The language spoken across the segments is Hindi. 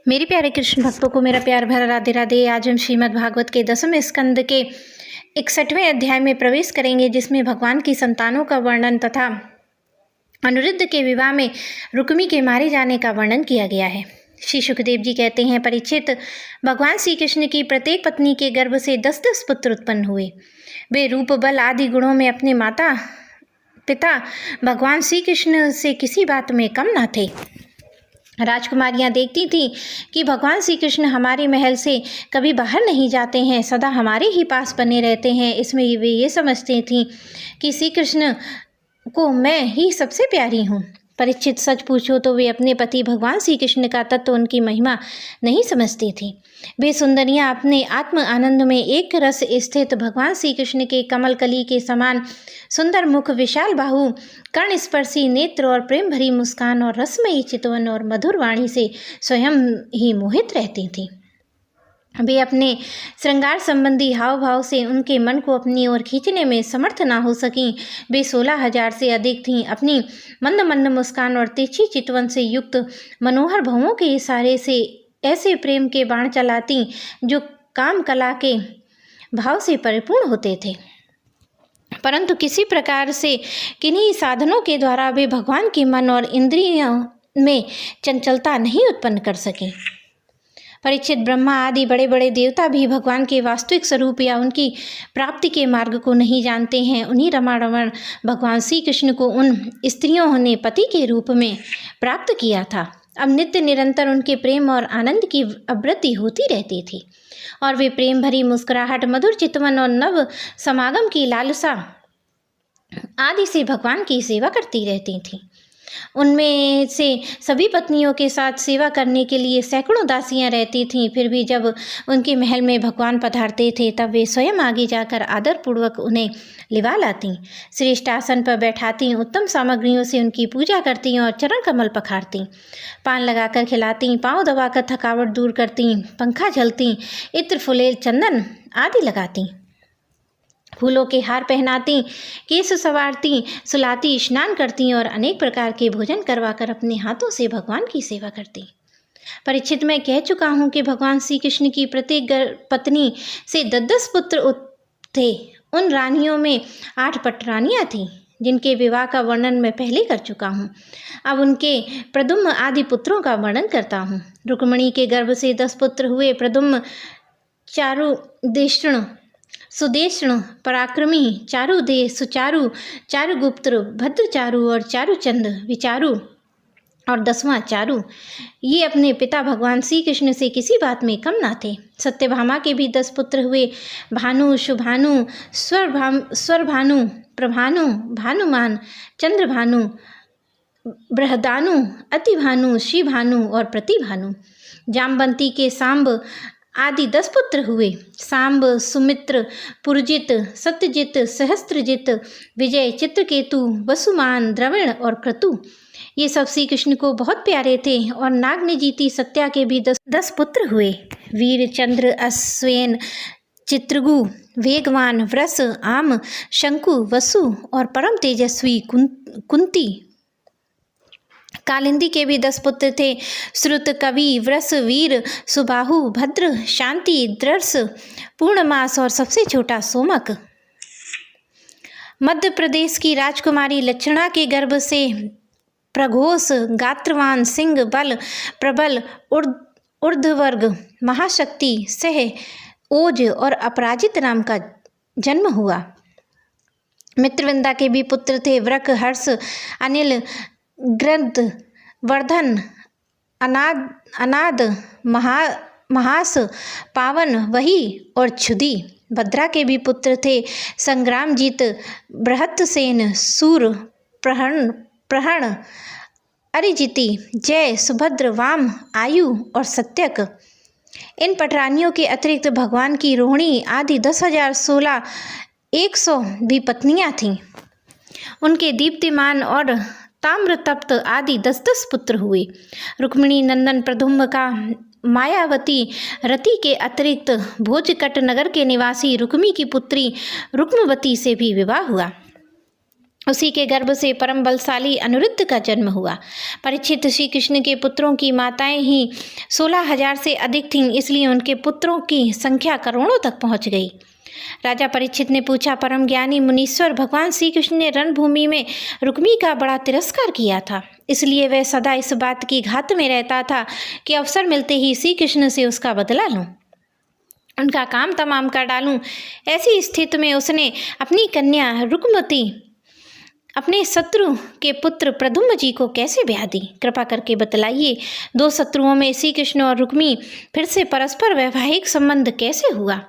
मेरे प्यारे कृष्ण भक्तों को मेरा प्यार भरा राधे राधे। आज हम श्रीमद् भागवत के 10वें स्कंद के 61वें अध्याय में प्रवेश करेंगे, जिसमें भगवान की संतानों का वर्णन तथा अनिरुद्ध के विवाह में रुक्मी के मारे जाने का वर्णन किया गया है। श्री सुखदेव जी कहते हैं, परीक्षित, भगवान श्री कृष्ण की प्रत्येक पत्नी के गर्भ से 10-10 पुत्र उत्पन्न हुए। वे रूप, बल आदि गुणों में अपने माता पिता भगवान श्री कृष्ण से किसी बात में कम न थे। राजकुमारियां देखती थीं कि भगवान श्री कृष्ण हमारे महल से कभी बाहर नहीं जाते हैं, सदा हमारे ही पास बने रहते हैं। इसमें वे ये समझती थीं कि श्री कृष्ण को मैं ही सबसे प्यारी हूँ। परीक्षित, सच पूछो तो वे अपने पति भगवान श्री कृष्ण का तत्व, उनकी महिमा नहीं समझती थी। वे सुंदरियां अपने आत्म आनंद में एक रस स्थित भगवान श्री कृष्ण के कमल कली के समान सुंदर मुख, विशाल बाहु, कर्ण स्पर्शी नेत्र और प्रेम भरी मुस्कान और रसमयी चितवन और मधुर वाणी से स्वयं ही मोहित रहती थीं। वे अपने श्रृंगार संबंधी हाव भाव से उनके मन को अपनी ओर खींचने में समर्थ ना हो सकीं। वे 16,000 से अधिक थीं। अपनी मंद मंद मुस्कान और तिरछी चितवन से युक्त मनोहर भवों के इशारे से ऐसे प्रेम के बाण चलाती जो काम कला के भाव से परिपूर्ण होते थे, परंतु किसी प्रकार से किन्हीं साधनों के द्वारा वे भगवान के मन और इंद्रियों में चंचलता नहीं उत्पन्न कर सके। परीक्षित, ब्रह्मा आदि बड़े बड़े देवता भी भगवान के वास्तविक स्वरूप या उनकी प्राप्ति के मार्ग को नहीं जानते हैं। उन्हीं रमारमण भगवान श्री कृष्ण को उन स्त्रियों ने पति के रूप में प्राप्त किया था। अब नित्य निरंतर उनके प्रेम और आनंद की आवृत्ति होती रहती थी और वे प्रेम भरी मुस्कुराहट, मधुर चितवन और नव समागम की लालसा आदि से भगवान की सेवा करती रहती थीं। उनमें से सभी पत्नियों के साथ सेवा करने के लिए सैकड़ों दासियां रहती थीं। फिर भी जब उनके महल में भगवान पधारते थे, तब वे स्वयं आगे जाकर आदरपूर्वक उन्हें लिवा लातीं, श्रेष्ठ आसन पर बैठातीं, उत्तम सामग्रियों से उनकी पूजा करतीं और चरण कमल पखारतीं, पान लगाकर खिलातीं, पाँव दबाकर थकावट दूर करतीं, पंखा झलतीं, इत्र, फुलेल, चंदन आदि लगातीं, फूलों के हार पहनाती, केस संवारती, सुलाती, स्नान करती और अनेक प्रकार के भोजन करवाकर अपने हाथों से भगवान की सेवा करती। परीक्षित, मैं कह चुका हूँ कि भगवान श्री कृष्ण की प्रत्येक पत्नी से 10-10 पुत्र थे। उन रानियों में 8 पटरानियाँ थीं, जिनके विवाह का वर्णन मैं पहले कर चुका हूँ। अब उनके प्रद्युम्न आदि पुत्रों का वर्णन करता हूँ। रुक्मिणी के गर्भ से 10 पुत्र हुए। प्रद्युम्न, चारुदेष्ण, सुदेष्ण, पराक्रमी, चारुदेह, सुचारु, चारुगुप्त, भद्रचारु और चारुचंद, विचारु और 10वां चारु। ये अपने पिता भगवान श्री कृष्ण से किसी बात में कम ना थे। सत्यभामा के भी 10 पुत्र हुए। भानु, शुभानु, स्वरभानु, प्रभानु, भानुमान, चंद्रभानु, बृहदानु, अतिभानु, श्रीभानु और प्रतिभानु। जामवंती के सांब आदि 10 पुत्र हुए। सांब, सुमित्र, पुरजित, सत्यजित, सहस्त्रजित, विजय, चित्रकेतु, वसुमान, द्रविण और क्रतु। ये सब श्री कृष्ण को बहुत प्यारे थे। और नागनिजीति सत्या के भी 10 पुत्र हुए। वीर, चंद्र, अश्वेन, चित्रगु, वेगवान, वृष, आम, शंकु, वसु और परम तेजस्वी कुंती। कालिंदी के भी 10 पुत्र थे। श्रुत, कवि, वृष, वीर, सुबाहु, भद्र, शांति, द्रस, पूर्णमास और सबसे छोटा सोमक। मध्य प्रदेश की राजकुमारी लक्षणा के गर्भ से प्रघोष, गात्रवान, सिंह, बल, प्रबल, ऊर्ध्ववर्ग, महाशक्ति, सह, ओज और अपराजित नाम का जन्म हुआ। मित्रविंदा के भी पुत्र थे। वृक, हर्ष, अनिल, ग्रंथ, वर्धन, अनाद, महास, पावन, वही और क्षुधि। भद्रा के भी पुत्र थे। संग्रामजीत, बृहत्सेन, सूर, प्रहण, अरिजिति, जय, सुभद्र, वाम, आयु और सत्यक। इन पटरानियों के अतिरिक्त भगवान की रोहिणी आदि 10,016 100 भी पत्नियां थीं। उनके दीप्तिमान और ताम्र तप्त आदि 10-10 पुत्र हुए। रुक्मिणी नंदन प्रद्युम्न का मायावती रति के अतिरिक्त भोजकट नगर के निवासी रुक्मी की पुत्री रुक्मवती से भी विवाह हुआ। उसी के गर्भ से परम बलशाली अनिरुद्ध का जन्म हुआ। परीक्षित, श्री कृष्ण के पुत्रों की माताएं ही 16,000 से अधिक थीं, इसलिए उनके पुत्रों की संख्या करोड़ों तक पहुंच गई। राजा परीक्षित ने पूछा, परम ज्ञानी मुनीश्वर, भगवान श्री कृष्ण ने रणभूमि में रुक्मी का बड़ा तिरस्कार किया था, इसलिए वह सदा इस बात की घात में रहता था कि अवसर मिलते ही श्री कृष्ण से उसका बदला लूं, उनका काम तमाम कर डालूं। ऐसी स्थिति में उसने अपनी कन्या रुक्मती अपने शत्रु के पुत्र प्रद्युम्न जी को कैसे ब्याह दी? कृपा करके बतलाइए, दो शत्रुओं में श्री कृष्ण और रुक्मी फिर से परस्पर वैवाहिक संबंध कैसे हुआ?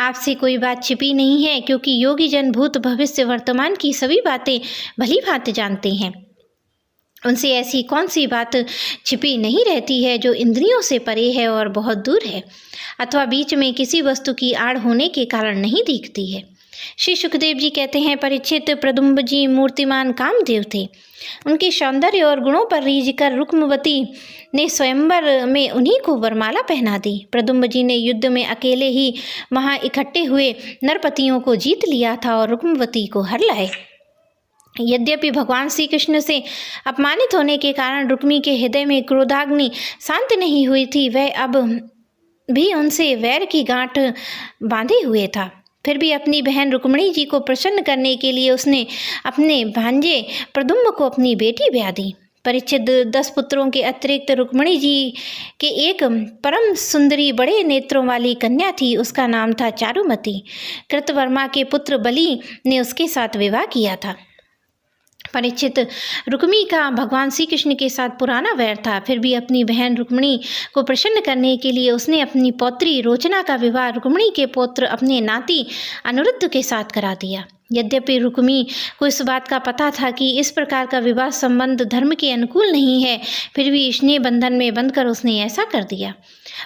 आपसे कोई बात छिपी नहीं है, क्योंकि योगी जन भूत भविष्य वर्तमान की सभी बातें भली भांति जानते हैं। उनसे ऐसी कौन सी बात छिपी नहीं रहती है जो इंद्रियों से परे है और बहुत दूर है, अथवा बीच में किसी वस्तु की आड़ होने के कारण नहीं दिखती है। श्री सुखदेव जी कहते हैं, परीक्षित, प्रद्युम्न जी मूर्तिमान कामदेव थे। उनके सौंदर्य और गुणों पर रीझ कर रुक्मवती ने स्वयंवर में उन्हीं को वरमाला पहना दी। प्रद्युम्न जी ने युद्ध में अकेले ही वहां इकट्ठे हुए नरपतियों को जीत लिया था और रुक्मवती को हर लाए। यद्यपि भगवान श्री कृष्ण से अपमानित होने के कारण रुक्मी के हृदय में क्रोधाग्नि शांत नहीं हुई थी, वह अब भी उनसे वैर की गांठ बांधे हुए था। फिर भी अपनी बहन रुक्मिणी जी को प्रसन्न करने के लिए उसने अपने भांजे प्रद्युम्न को अपनी बेटी ब्याह दी। परीक्षित, 10 पुत्रों के अतिरिक्त रुक्मिणी जी के एक परम सुंदरी बड़े नेत्रों वाली कन्या थी, उसका नाम था चारुमती। कृतवर्मा के पुत्र बलि ने उसके साथ विवाह किया था। परीक्षित, रुक्मी का भगवान श्री कृष्ण के साथ पुराना वैर था, फिर भी अपनी बहन रुक्मिणी को प्रसन्न करने के लिए उसने अपनी पौत्री रोचना का विवाह रुक्मिणी के पुत्र अपने नाती अनिरुद्ध के साथ करा दिया। यद्यपि रुक्मी को इस बात का पता था कि इस प्रकार का विवाह संबंध धर्म के अनुकूल नहीं है, फिर भी स्नेह बंधन में बंधकर उसने ऐसा कर दिया।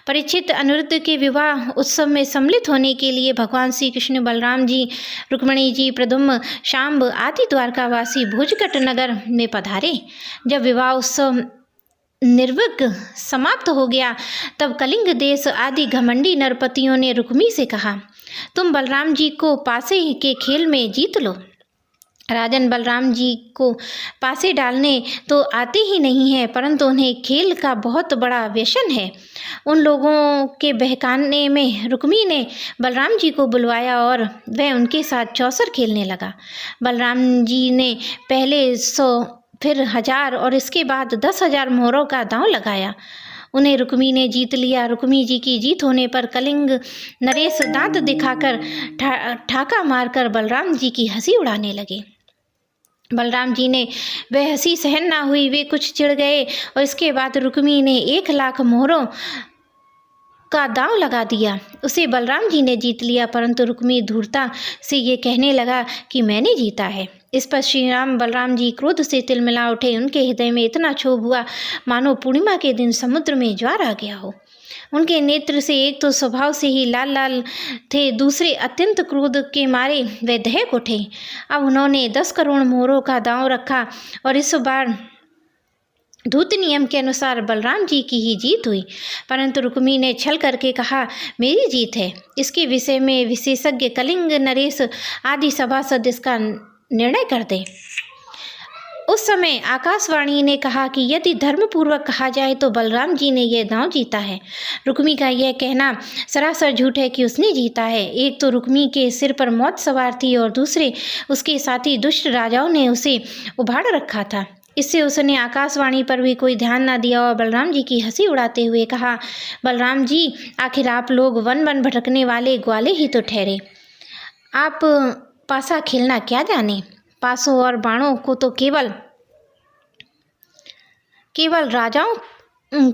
परीक्षित, अनिरुद्ध के विवाह उत्सव में सम्मिलित होने के लिए भगवान श्री कृष्ण, बलराम जी, रुक्मिणी जी, प्रद्युम्न, शांब आदि द्वारकावासी भुजगट नगर में पधारे। जब विवाह उत्सव निर्विघ्न समाप्त हो गया, तब कलिंग देश आदि घमंडी नरपतियों ने रुक्मी से कहा, तुम बलराम जी को पासे के खेल में जीत लो। राजन, बलराम जी को पासे डालने तो आते ही नहीं है, परंतु उन्हें खेल का बहुत बड़ा व्यसन है। उन लोगों के बहकाने में रुक्मी ने बलराम जी को बुलवाया और वह उनके साथ चौसर खेलने लगा। बलराम जी ने पहले 100, फिर 1000 और इसके बाद 10,000 मोहरों का दांव लगाया। उन्हें रुक्मी ने जीत लिया। रुक्मी जी की जीत होने पर कलिंग नरेश दांत दिखाकर ठाका मारकर बलराम जी की हंसी उड़ाने लगे। बलराम जी ने वह हंसी सहन ना हुई, वे कुछ चिढ़ गए और इसके बाद रुक्मी ने 1,00,000 मोहरों का दांव लगा दिया। उसे बलराम जी ने जीत लिया, परंतु रुक्मी धूर्ता से ये कहने लगा कि मैंने जीता है। इस पर श्री राम बलराम जी क्रोध से तिलमिला उठे। उनके हृदय में इतना क्षोभ हुआ मानो पूर्णिमा के दिन समुद्र में ज्वार आ गया हो। उनके नेत्र से एक तो स्वभाव से ही लाल लाल थे, दूसरे अत्यंत क्रोध के मारे वे दहक उठे। अब उन्होंने 10 करोड़ मोहरों का दांव रखा और इस बार धूत नियम के अनुसार बलराम जी की ही जीत हुई, परंतु रुक्मी ने छल करके कहा, मेरी जीत है। इसके विषय में विशेषज्ञ कलिंग नरेश आदि सभासद इसका निर्णय कर दें। उस समय आकाशवाणी ने कहा कि यदि धर्मपूर्वक कहा जाए तो बलराम जी ने यह दांव जीता है। रुक्मी का यह कहना सरासर झूठ है कि उसने जीता है। एक तो रुक्मी के सिर पर मौत सवार थी और दूसरे उसके साथी दुष्ट राजाओं ने उसे उभाड़ रखा था। इससे उसने आकाशवाणी पर भी कोई ध्यान न दिया और बलराम जी की हंसी उड़ाते हुए कहा, बलराम जी, आखिर आप लोग वन वन भटकने वाले ग्वाले ही तो ठहरे। आप पासा खेलना क्या जाने? पासों और बाणों को तो केवल राजाओं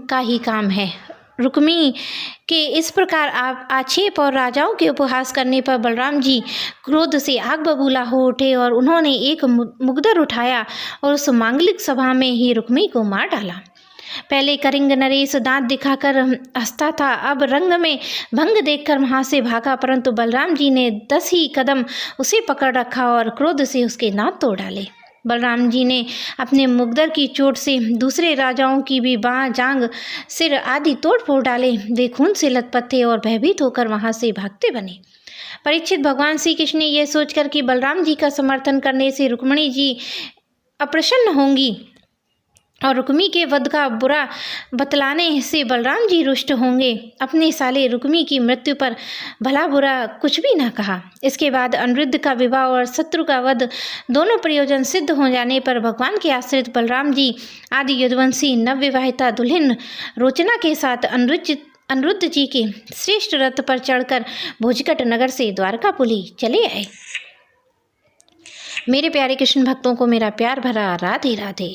का ही काम है। रुक्मी के इस प्रकार आक्षेप और राजाओं के उपहास करने पर बलराम जी क्रोध से आग बबूला हो उठे और उन्होंने एक मुगदर उठाया और उस मांगलिक सभा में ही रुक्मी को मार डाला। पहले कलिंग नरेश दांत दिखाकर हंसता था, अब रंग में भंग देखकर वहां से भागा, परंतु बलराम जी ने 10 ही कदम उसे पकड़ रखा और क्रोध से उसके दांत तोड़ डाले। बलराम जी ने अपने मुगदर की चोट से दूसरे राजाओं की भी बाँह, जांग, सिर आदि तोड़ फोड़ डाले। वे खून से लथपथ थे और भयभीत होकर वहां से भागते बने। परीक्षित भगवान श्री कृष्ण ने यह सोचकर कि बलराम जी का समर्थन करने से रुक्मिणी जी अप्रसन्न होंगी और रुक्मी के वध का बुरा बतलाने से बलराम जी रुष्ट होंगे, अपने साले रुक्मी की मृत्यु पर भला बुरा कुछ भी ना कहा। इसके बाद अनिरुद्ध का विवाह और शत्रु का वध दोनों प्रयोजन सिद्ध हो जाने पर भगवान के आश्रित बलराम जी आदि यदुवंशी नवविवाहिता दुल्हन रोचना के साथ अनिरुद्ध जी के श्रेष्ठ रथ पर चढ़कर भोजकट नगर से द्वारकापुरी चले आए। मेरे प्यारे कृष्ण भक्तों को मेरा प्यार भरा राधे राधे।